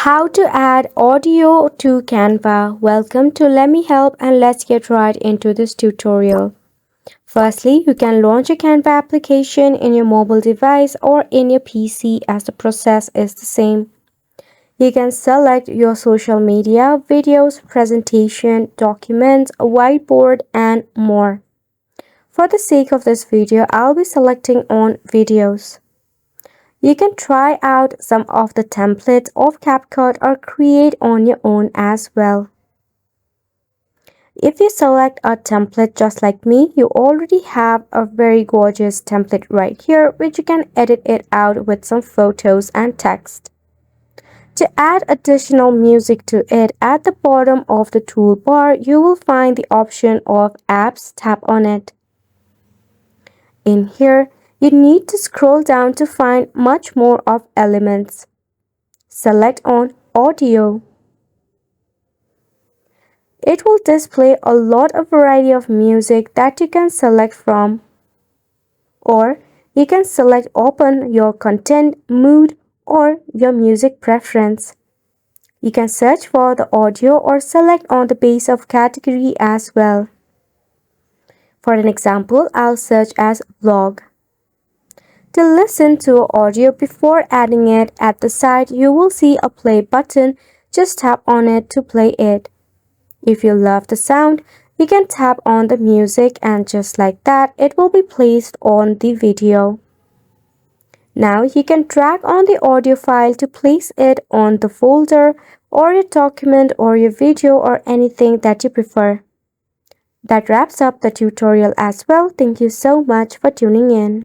How to add audio to Canva. Welcome to Let Me Help and let's get right into this tutorial. Firstly, you can launch a Canva application in your mobile device or in your PC as the process is the same. You can select your social media, videos, presentation, documents, a whiteboard, and more. For the sake of this video, I'll be selecting on videos. You can try out some of the templates of CapCut or create on your own as well. If you select a template just like me, you already have a very gorgeous template right here, which you can edit it out with some photos and text. To add additional music to it, at the bottom of the toolbar, you will find the option of apps. Tap on it. In here, you need to scroll down to find much more of elements. Select on audio. It will display a lot of variety of music that you can select from. Or you can select open your content, mood, or your music preference. You can search for the audio or select on the base of category as well. For an example, I'll search as vlog. To listen to audio before adding it at the side, you will see a play button. Just tap on it to play it. If you love the sound, you can tap on the music and just like that, it will be placed on the video. Now you can drag on the audio file to place it on the folder or your document or your video or anything that you prefer. That wraps up the tutorial as well. Thank you so much for tuning in.